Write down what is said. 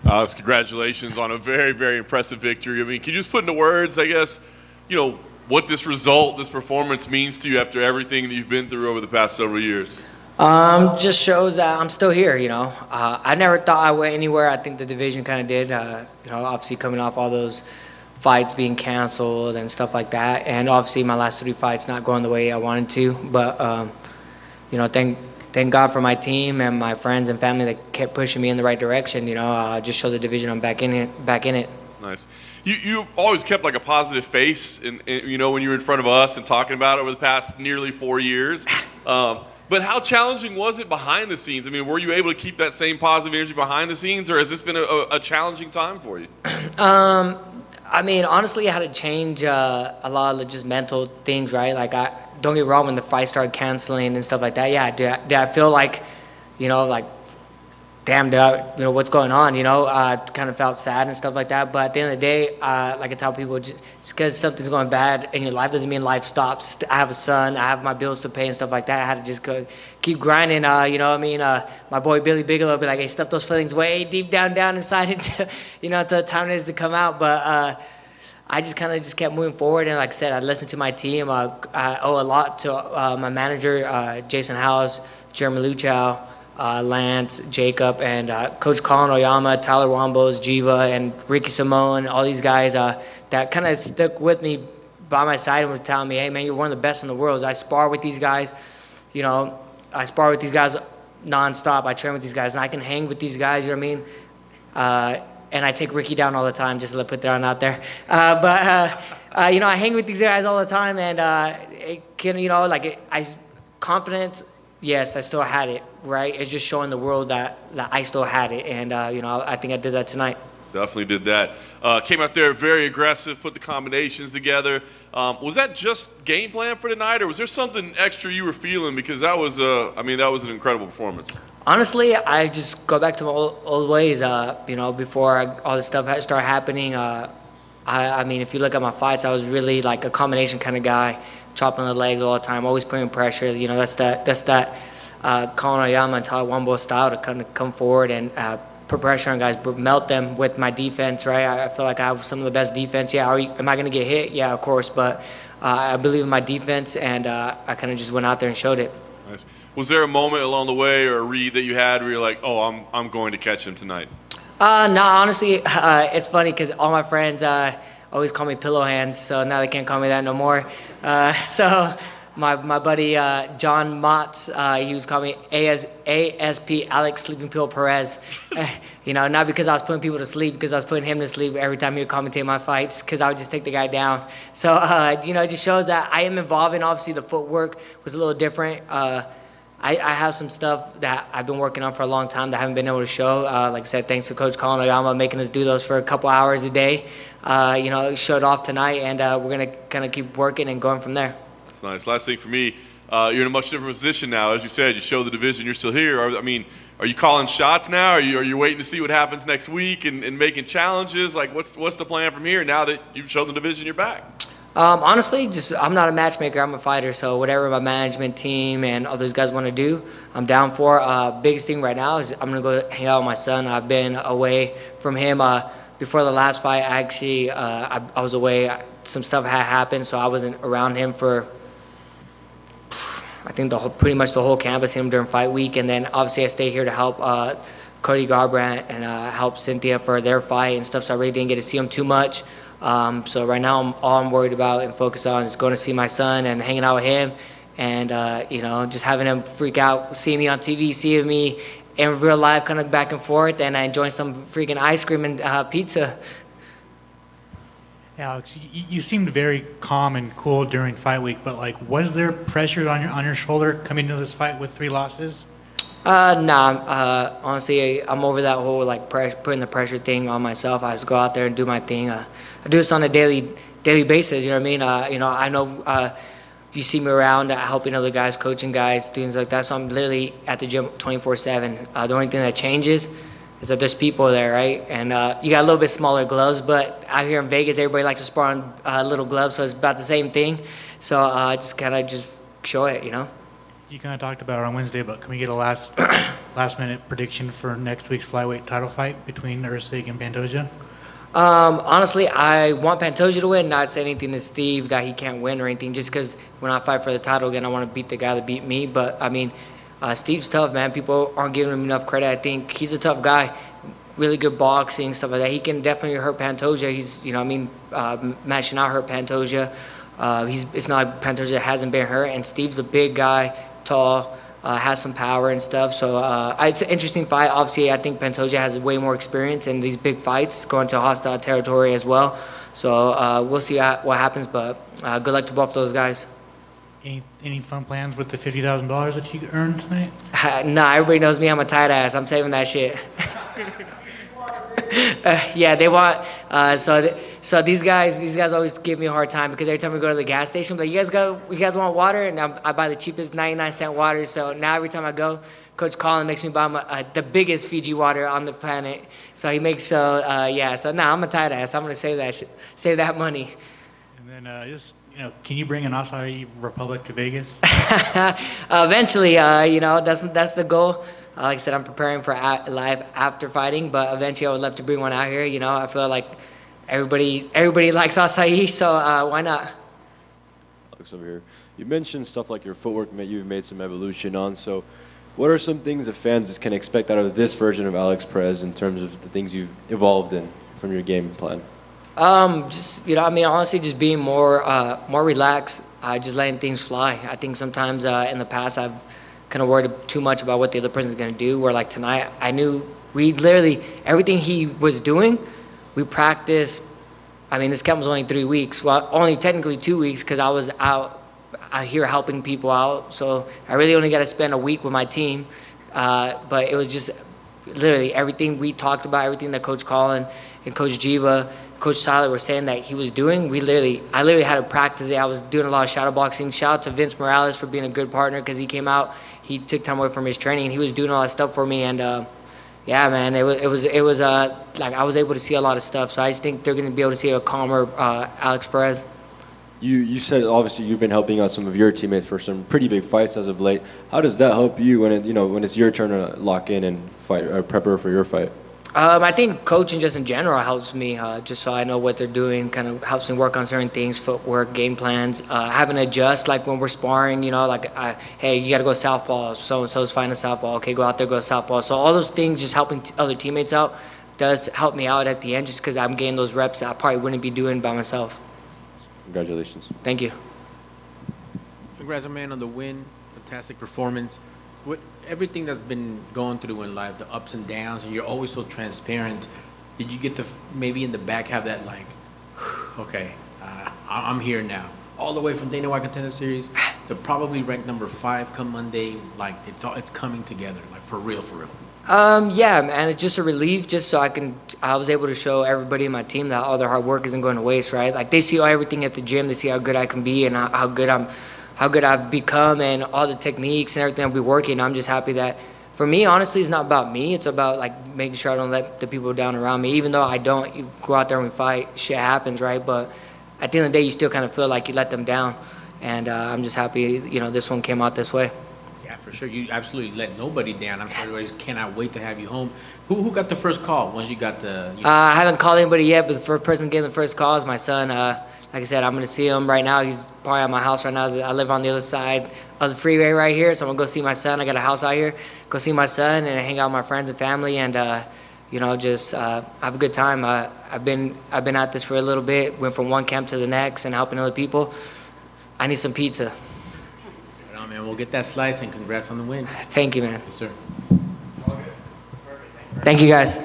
Congratulations on a very, very impressive victory. I mean, can you just put into words, I guess, what this result, this performance means to you after everything that you've been through over the past several years? Just shows that I'm still here, I never thought I went anywhere. I think the division kind of did, obviously coming off all those fights being canceled and stuff like that. And obviously my last 3 fights not going the way I wanted to. But, thank God for my team and my friends and family that kept pushing me in the right direction. Just show the division I'm back in it. Nice. You always kept like a positive face, and when you were in front of us and talking about it over the past nearly 4 years. But how challenging was it behind the scenes? I mean, were you able to keep that same positive energy behind the scenes, or has this been a challenging time for you? I mean, honestly, I had to change a lot of just mental things, right? Like, don't get me wrong, when the fight started canceling and stuff like that, yeah, did I feel like, damn, what's going on? I kind of felt sad and stuff like that. But at the end of the day, like I tell people, just because something's going bad in your life doesn't mean life stops. I have a son, I have my bills to pay and stuff like that. I had to just keep grinding. My boy Billy Bigelow be like, hey, stuff those feelings way deep down inside until the time it is to come out. But I just kind of kept moving forward, and like I said, I listened to my team. I owe a lot to my manager, Jason Howes, Jeremy Luchow, Lance, Jacob, and Coach Colin Oyama, Tyler Wambos, Jiva, and Ricky Simone, all these guys that kind of stuck with me by my side and were telling me, hey, man, you're one of the best in the world. I spar with these guys, I spar with these guys nonstop. I train with these guys, and I can hang with these guys, you know what I mean? And I take Ricky down all the time, just to put that out there. I hang with these guys all the time, and confidence, yes, I still had it, right? It's just showing the world that I still had it, and, I think I did that tonight. Definitely did that. Came out there very aggressive, put the combinations together. Was that just game plan for tonight, or was there something extra you were feeling? Because that was an incredible performance. Honestly, I just go back to my old ways. Before all this stuff started happening, I mean, if you look at my fights, I was really like a combination kind of guy, chopping the legs all the time, always putting pressure. That's that Colin Oyama and Tyler Wambo style to kind of come forward and put pressure on guys, but melt them with my defense, right? I feel like I have some of the best defense. Yeah, am I going to get hit? Yeah, of course, but I believe in my defense, and I kind of just went out there and showed it. Nice. Was there a moment along the way or a read that you had where you're like, oh, I'm going to catch him tonight? No, honestly, it's funny because all my friends always call me Pillow Hands, so now they can't call me that no more. So my buddy John Mott, he was calling me ASP Alex Sleeping Pill Perez. Not because I was putting people to sleep, because I was putting him to sleep every time he would commentate my fights, because I would just take the guy down. So, it just shows that I am involved in, obviously, the footwork was a little different. I have some stuff that I've been working on for a long time that I haven't been able to show. Like I said, thanks to Coach Colin Oyama making us do those for a couple hours a day. Showed off tonight, and we're going to kind of keep working and going from there. That's nice. Last thing for me, you're in a much different position now. As you said, you show the division, you're still here. Are you calling shots now? Are you waiting to see what happens next week and making challenges? Like, what's the plan from here now that you've shown the division you're back? Honestly, I'm not a matchmaker. I'm a fighter. So whatever my management team and all those guys want to do, I'm down for. Biggest thing right now is I'm going to go hang out with my son. I've been away from him. Before the last fight, I was away. Some stuff had happened, so I wasn't around him for, I think, pretty much the whole camp. I seen him during fight week. And then obviously I stay here to help Cody Garbrandt and help Cynthia for their fight and stuff. So I really didn't get to see him too much. So right now, all I'm worried about and focused on is going to see my son and hanging out with him, and just having him freak out, seeing me on TV, seeing me in real life, kind of back and forth, and enjoying some freaking ice cream and pizza. Alex, you seemed very calm and cool during fight week, but was there pressure on your shoulder coming into this fight with 3 losses? Honestly, I'm over that whole putting the pressure thing on myself. I just go out there and do my thing. I do this on a daily basis. You know what I mean? I know you see me around helping other guys, coaching guys, things like that. So I'm literally at the gym 24/7. The only thing that changes is that there's people there, right? And you got a little bit smaller gloves, but out here in Vegas, everybody likes to spar on little gloves, so it's about the same thing. So just kind of just show it. You kind of talked about it on Wednesday, but can we get a last minute prediction for next week's flyweight title fight between Usyk and Pantoja? Honestly, I want Pantoja to win. Not say anything to Steve that he can't win or anything. Just because when I fight for the title again, I want to beat the guy that beat me. But I mean, Steve's tough, man. People aren't giving him enough credit. I think he's a tough guy. Really good boxing, stuff like that. He can definitely hurt Pantoja. He's, Matt should not hurt Pantoja. It's not like Pantoja hasn't been hurt. And Steve's a big guy, tall. Has some power and stuff. So it's an interesting fight. Obviously, I think Pantoja has way more experience in these big fights, going to hostile territory as well. So we'll see what happens, but good luck to both those guys. Any fun plans with the $50,000 that you earned tonight? Nah, everybody knows me. I'm a tight ass. I'm saving that shit. Yeah, they want. So these guys always give me a hard time because every time we go to the gas station, I'm like, you guys want water? And I buy the cheapest 99-cent water. So now every time I go, Coach Colin makes me buy the biggest Fiji water on the planet. So he makes So now I'm a tight ass. I'm gonna save that money. And then can you bring an Acai Republic to Vegas? Eventually, that's the goal. Like I said, I'm preparing for live after fighting, but eventually I would love to bring one out here. I feel like everybody likes acai, so why not? Alex over here. You mentioned stuff like your footwork, you've made some evolution on. So what are some things that fans can expect out of this version of Alex Perez in terms of the things you've evolved in from your game plan? Honestly, just being more relaxed, just letting things fly. I think sometimes in the past I've kind of worried too much about what the other person's going to do, where like tonight I knew everything he was doing, we practiced. I mean, this camp was only 3 weeks, well, only technically 2 weeks because I was out here helping people out, so I really only got to spend a week with my team, but it was just literally everything we talked about, everything that Coach Colin and Coach Jiva, Coach Tyler were saying that he was doing, I literally had to practice it. I was doing a lot of shadow boxing. Shout out to Vince Morales for being a good partner because he came out, he took time away from his training, and he was doing all that stuff for me. And yeah, man, it was like I was able to see a lot of stuff. So I just think they're going to be able to see a calmer Alex Perez. You said obviously you've been helping out some of your teammates for some pretty big fights as of late. How does that help you when it's your turn to lock in and fight or prepare for your fight? I think coaching just in general helps me, just so I know what they're doing, kind of helps me work on certain things, footwork, game plans, having to adjust, like when we're sparring, hey, you got to go southpaw, so-and-so's fighting a southpaw, okay, go out there, go southpaw. So all those things, just helping other teammates out, does help me out at the end just because I'm getting those reps that I probably wouldn't be doing by myself. Congratulations. Thank you. Congrats, man, on the win. Fantastic performance. Everything that's been going through in life, the ups and downs, and you're always so transparent. Did you get to maybe in the back have that like, okay, I'm here now, all the way from Dana White Contender Series to probably ranked number 5 come Monday, like it's coming together, like for real, for real. Yeah, man, it's just a relief, just so I was able to show everybody in my team that all their hard work isn't going to waste, right? Like they see everything at the gym, they see how good I can be and how good I've become and all the techniques and everything I'll be working. I'm just happy that, for me, honestly, it's not about me. It's about like making sure I don't let the people down around me. Even though I don't go out there and we fight, shit happens, right? But at the end of the day, you still kind of feel like you let them down. And I'm just happy, this one came out this way. Yeah, for sure. You absolutely let nobody down. I'm sure everybody cannot wait to have you home. Who got the first call once you got the? I haven't called anybody yet, but the first person getting the first call is my son. Like I said, I'm going to see him right now. He's probably at my house right now. I live on the other side of the freeway right here, so I'm going to go see my son. I got a house out here. Go see my son and hang out with my friends and family and, just have a good time. I've been at this for a little bit, went from one camp to the next and helping other people. I need some pizza. Right on, man. We'll get that slice and congrats on the win. Thank you, man. Yes, sir. Thank you, guys.